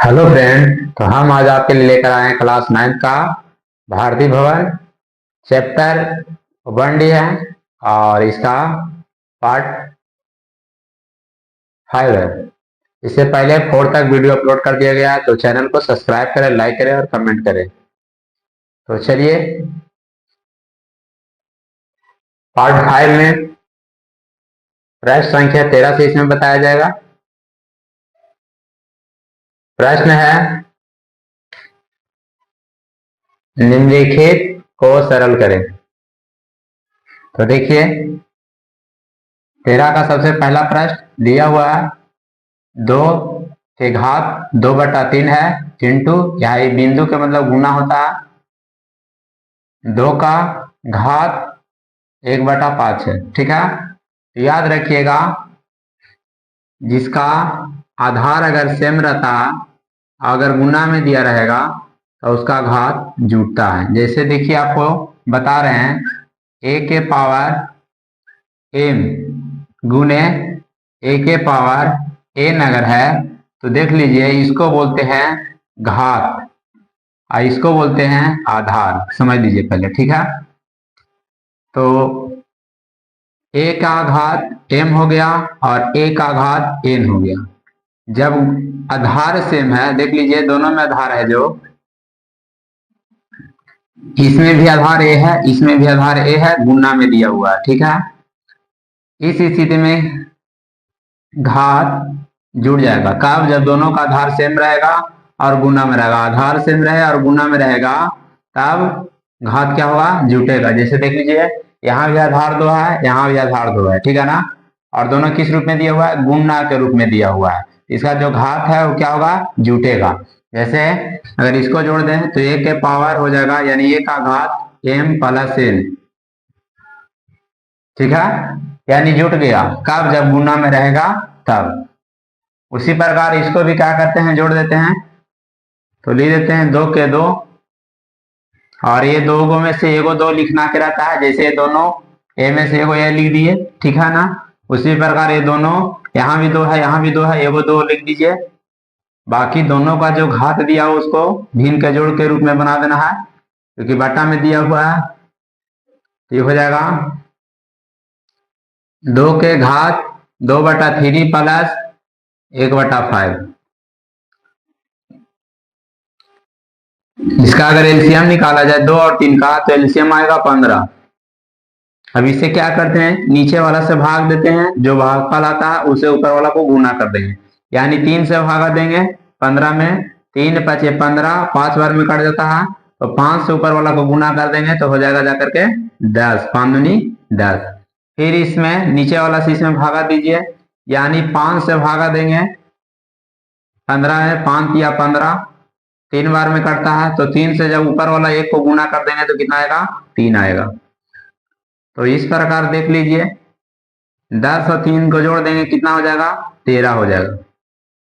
Hello friend. तो हम आज आपके लिए लेकर आए हैं क्लास 9 का भारतीय भवन चैप्टर 1D है और इसका पार्ट 5 है। इससे पहले 4 तक वीडियो अपलोड कर दिया गया है, तो चैनल को सब्सक्राइब करें, लाइक करें और कमेंट करें। तो चलिए पार्ट 5 में प्रश्न संख्या 13 से इसमें बताया जाएगा। प्रश्न है निम्नलिखित को सरल करें। तो देखिए 13 का सबसे पहला प्रश्न दिया हुआ है 2 के घात 2/3 है इंटू, यहाँ बिंदु के मतलब गुना होता है 2 का घात 1/5 है। ठीक है, तो याद रखिएगा जिसका आधार अगर सेम रहता अगर गुना में दिया रहेगा तो उसका घात जुटता है। जैसे देखिए आपको बता रहे हैं a के पावर m गुने a के पावर n अगर है तो देख लीजिए इसको बोलते हैं घात और इसको बोलते हैं आधार, समझ लीजिए पहले। ठीक है, तो a का घात m हो गया और a का घात n हो गया। जब आधार सेम है, देख लीजिए दोनों में आधार है, जो इसमें भी आधार a है इसमें भी आधार a है, गुना में दिया हुआ है। ठीक है, इस स्थिति में घात जुड़ जाएगा कब? जब दोनों का आधार सेम रहेगा और गुना में रहेगा। आधार सेम रहे और गुना में रहेगा तब घात क्या होगा? जुटेगा। जैसे देख लीजिए यहाँ भी आधार 2 है, यहाँ भी आधार 2 है। ठीक है ना, और दोनों किस रूप में दिया हुआ है? गुना के रूप में दिया हुआ है। इसका जो घात है वो क्या होगा? जुटेगा। जैसे अगर इसको जोड़ दें तो a के पावर हो जाएगा यानी a का घात m प्लस n। ठीक है, यानी जुट गया कब? जब गुना में रहेगा तब। उसी प्रकार इसको भी क्या करते हैं? जोड़ देते हैं, तो लिख देते हैं 2 के 2 और ये 2 गो में से एगो 2 लिखना के रहता है। जैसे ये दोनों a में से एगो a लिख दिए, ठीक है ना। उसी प्रकार ये दोनों यहाँ भी 2 है यहाँ भी 2 है, एगो 2 लिख दीजिए। बाकी दोनों का जो घात दिया हो उसको भिन्न के जोड़ के रूप में बना देना है, क्योंकि बटा में दिया हुआ है। ये हो जाएगा 2 के घात 2/3 प्लस 1/5। इसका अगर एलसीएम निकाला जाए 2 और 3 का तो एलसीएम आएगा 15। अब इसे क्या करते हैं? नीचे वाला से भाग देते हैं, जो भागफल आता है उसे ऊपर वाला को गुना कर देंगे। यानी 3 से भागा देंगे 15 में, 3 5 15, 5 बार में कट जाता है, तो 5 से ऊपर वाला को गुना कर देंगे तो हो जाएगा जाकर के 10, 5 दूनी 10। फिर इसमें नीचे वाला से इसमें भागा दीजिए, यानी 5 से भागा देंगे 15 में, 5 या 15, 3 बार में कटता है, तो 3 से जब ऊपर वाला 1 को गुना कर देंगे तो कितना आएगा? 3 आएगा। तो इस प्रकार देख लीजिए 10 और 3 को जोड़ देंगे कितना हो जाएगा? 13 हो जाएगा।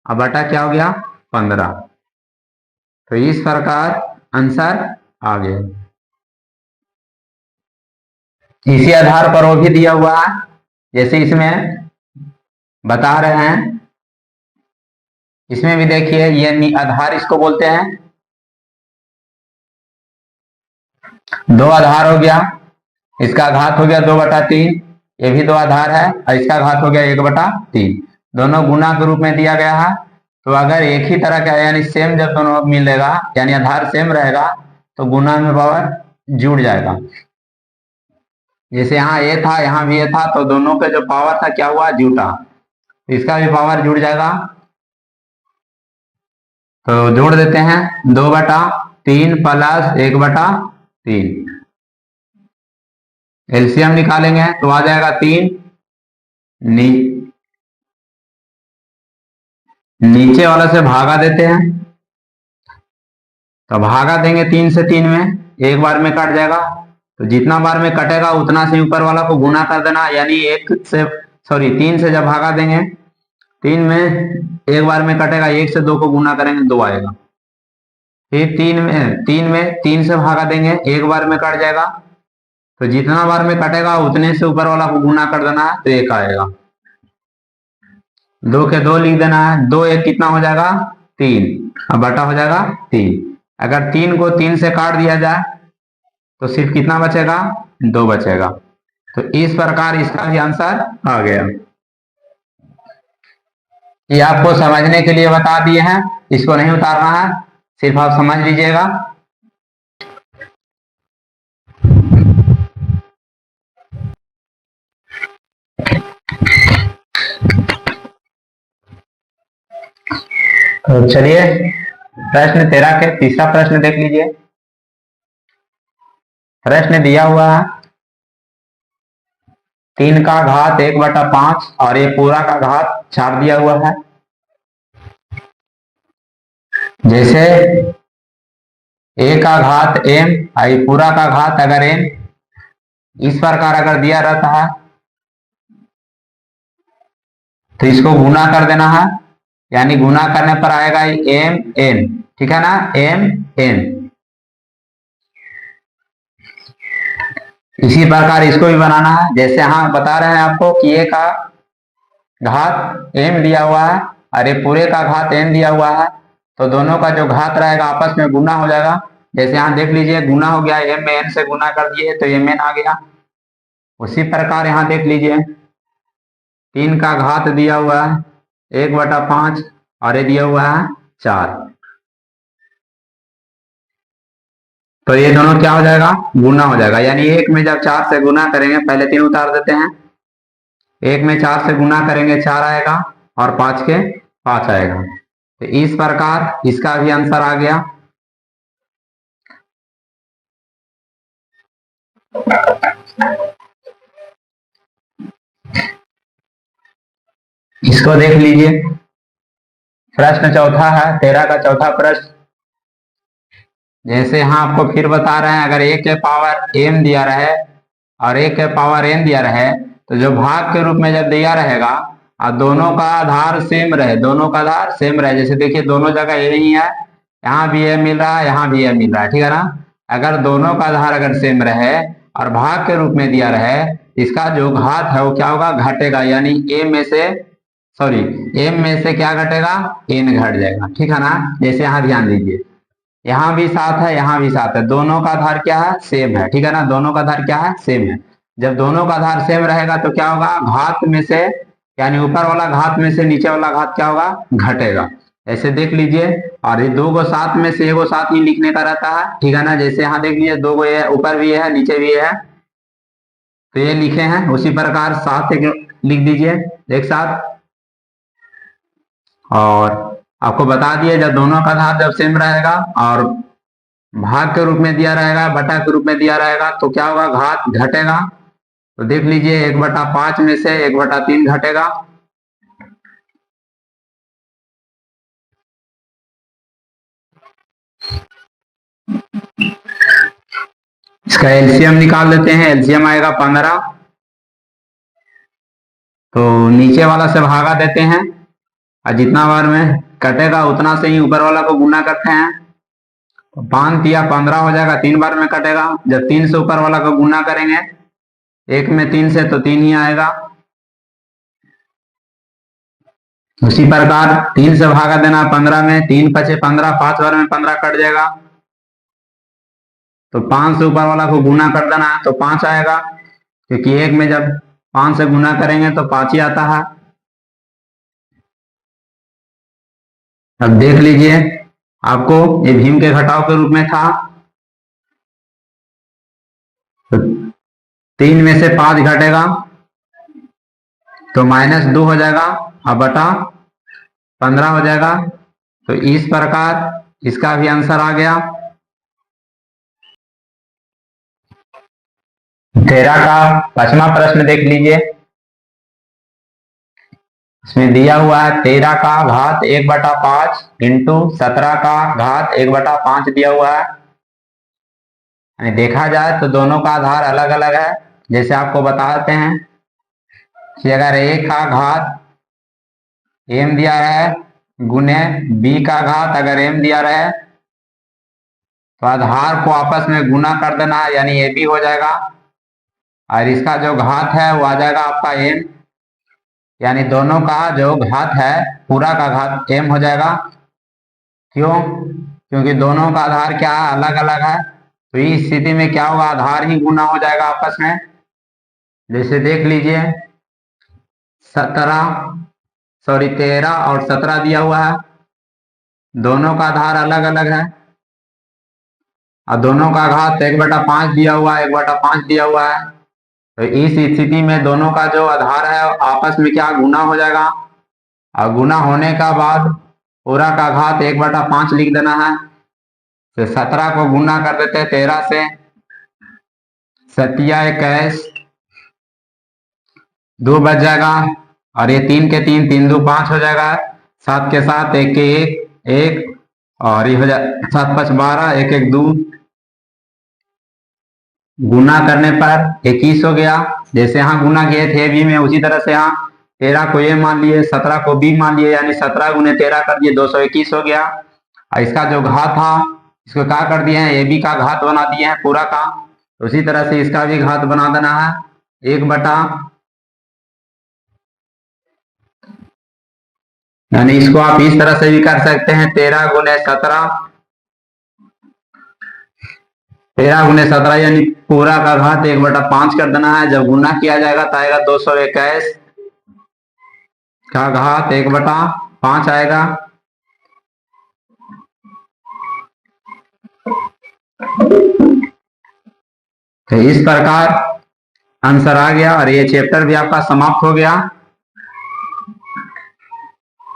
अब बटा क्या हो गया? 15। तो इस प्रकार आंसर आ गया। इसी आधार पर वो भी दिया हुआ है, जैसे इसमें बता रहे हैं। इसमें भी देखिए ये आधार इसको बोलते हैं, 2 आधार हो गया, इसका घात हो गया 2/3, ये भी 2 आधार है और इसका घात हो गया 1/3। दोनों गुना के रूप में दिया गया है। तो अगर एक ही तरह का यानी सेम जब दोनों मिलेगा यानी आधार सेम रहेगा तो गुना में पावर जुड़ जाएगा। जैसे यहाँ ए था यहाँ भी ए था, तो दोनों का जो पावर था क्या हुआ? जुटा। इसका भी पावर जुड़ जाएगा। तो जोड़ देते हैं 2/3 प्लस 1/3। एलसीएम निकालेंगे तो आ जाएगा 3। नीचे वाला से भागा देते हैं, तो भागा देंगे 3 से 3 में, एक बार में कट जाएगा। तो जितना बार में कटेगा उतना से ऊपर वाला को गुना कर देना, यानी 3 से जब भागा देंगे 3 में एक बार में कटेगा, 1 से 2 को गुना करेंगे 2 आएगा। फिर 3 से भागा देंगे, एक बार में कट जाएगा, तो जितना बार में कटेगा उतने से ऊपर वाला को गुना कर देना है तो 1 आएगा। 2 के 2 लिख देना है, 2 1 कितना हो जाएगा? 3 अब बटा हो जाएगा 3। अगर 3 को 3 से काट दिया जाए तो सिर्फ कितना बचेगा, 2 बचेगा। तो इस प्रकार इसका भी आंसर आ गया। ये आपको समझने के लिए बता दिए हैं, इसको नहीं उतारना है, सिर्फ आप समझ लीजिएगा। तो चलिए प्रश्न 13 के तीसरा प्रश्न देख लीजिए। प्रश्न दिया हुआ है 3 का घात 1/5 और ये पूरा का घात 4 दिया हुआ है। जैसे a का घात m और पूरा का घात अगर n इस प्रकार अगर दिया रहता है तो इसको गुना कर देना है, यानी गुना करने पर आएगा m n, ठीक है ना, m n। इसी प्रकार इसको भी बनाना है। जैसे हाँ बता रहे हैं आपको कि a का घात m दिया हुआ है और ये पूरे का घात n दिया हुआ है, तो दोनों का जो घात रहेगा आपस में गुना हो जाएगा। जैसे यहाँ देख लीजिए गुना हो गया, m में n से गुना कर दिए तो m n आ गया। उसी प्रकार यहाँ देख लीजिए 3 का घात दिया हुआ है 1/5 और ये दिया हुआ है 4, तो ये दोनों क्या हो जाएगा, गुना हो जाएगा। यानी 1 में जब 4 से गुना करेंगे, पहले 3 उतार देते हैं, 1 में 4 से गुना करेंगे 4 आएगा और 5 के 5 आएगा। तो इस प्रकार इसका भी आंसर आ गया। इसको देख लीजिए। प्रश्न चौथा है 13 का चौथा प्रश्न। जैसे यहाँ आपको फिर बता रहे हैं अगर a के पावर m दिया रहे और a के पावर n दिया रहे तो जो भाग के रूप में जब दिया रहेगा और दोनों का आधार सेम रहे, दोनों का आधार सेम रहे, जैसे देखिए दोनों जगह a ही है, यहाँ भी a मिल रहा है, यहाँ भी a मिल रहा है, ठीक है ना। अगर दोनों का आधार अगर सेम रहे और भाग के रूप में दिया रहे, इसका जो घात है वो क्या होगा, घटेगा। यानी m में से क्या घटेगा, n घट जाएगा, ठीक है ना। जैसे यहाँ ध्यान दीजिए, यहाँ भी 7 है, यहाँ भी 7 है, दोनों का आधार क्या है, सेम है, ठीक है ना, दोनों का आधार क्या है, सेम है। जब दोनों का आधार सेम रहेगा तो क्या होगा, घात में से यानी ऊपर वाला घात में से नीचे वाला घात क्या होगा, घटेगा। ऐसे देख लीजिए। और ये 2 को 7 में से 1 को 7 ही लिखने का रहता है, ठीक है ना। जैसे यहाँ देख लीजिए 2 को ये ऊपर भी है नीचे भी है, तो ये लिखे हैं। उसी प्रकार 7 लिख दीजिए एक साथ। और आपको बता दिए जब दोनों का आधार जब सेम रहेगा और भाग के रूप में दिया रहेगा, बटा के रूप में दिया रहेगा, तो क्या होगा, घात घटेगा। तो देख लीजिए 1/5 में से 1/3 घटेगा। इसका एलसीएम निकाल लेते हैं। एलसीएम आएगा 15, तो नीचे वाला से भागा देते हैं और जितना बार में कटेगा उतना से ही ऊपर वाला को गुना करते हैं। तो 5 या 15 हो जाएगा, 3 बार में कटेगा। जब 3 से ऊपर वाला को गुना करेंगे, 1 में 3 से तो 3 ही आएगा। उसी प्रकार 3 से भागा देना 15 में, 3 पचे 15, 5 बार में 15 कट जाएगा। तो 5 से ऊपर वाला को गुना कर देना तो 5 आएगा, क्योंकि 1 में जब 5 से गुना करेंगे तो 5 ही आता है। अब देख लीजिए, आपको ये भीम के घटाव के रूप में था, तो 3 में से 5 घटेगा तो -2 हो जाएगा और बटा 15 हो जाएगा। तो इस प्रकार इसका भी आंसर आ गया। 13 का 5वां प्रश्न देख लीजिए। इसमें दिया हुआ है 13 का घात 1/5 इंटू 17 का घात 1/5 दिया हुआ है। यानी देखा जाए तो दोनों का आधार अलग अलग है। जैसे आपको बताते हैं कि अगर a का घात m दिया है गुने b का घात अगर m दिया रहे तो आधार को आपस में गुना कर देना, यानी ab हो जाएगा और इसका जो घात है वो आ जाएगा आपका m, यानी दोनों का जो घात है पूरा का घात m हो जाएगा। क्यों? क्योंकि दोनों का आधार क्या है, अलग अलग है। तो इस स्थिति में क्या होगा, आधार ही गुना हो जाएगा आपस में। जैसे देख लीजिए 13 और 17 दिया हुआ है, दोनों का आधार अलग अलग है और दोनों का घात 1/5 दिया हुआ है, 1/5 दिया हुआ है। तो इस स्थिति में दोनों का जो आधार है आपस में क्या, गुना हो जाएगा। और गुना होने का बाद पूरा का घात 1/5 लिख देना है। तो 17 को गुना कर देते हैं 13 से, 7 2 बच जाएगा। और ये 3 के 3, 3 2 5 हो जाएगा। 7 के 7, 1 के 1 1, और ये हो जाए 7 5 12, 1 1 2। गुना करने पर 21 हो गया। जैसे यहाँ गुना किए थे बी में, उसी तरह से यहाँ 13 को ए मान लिए, 17 को बी मान लिए, यानी 17 गुने 13 कर दिए, 221 हो गया। और इसका जो घात था इसको क्या कर दिए हैं, ए बी का घात बना दिए हैं पूरा का। उसी तरह से इसका भी घात बना देना है 1 यानी इसको आप इस तरह से भी कर सकते हैं, 13 गुने 17, 13 गुने 17 यानी पूरा का घात 1/5 कर देना है। जब गुना किया जाएगा तो आएगा 221 का घात 1/5 आएगा। तो इस प्रकार आंसर आ गया और ये चैप्टर भी आपका समाप्त हो गया।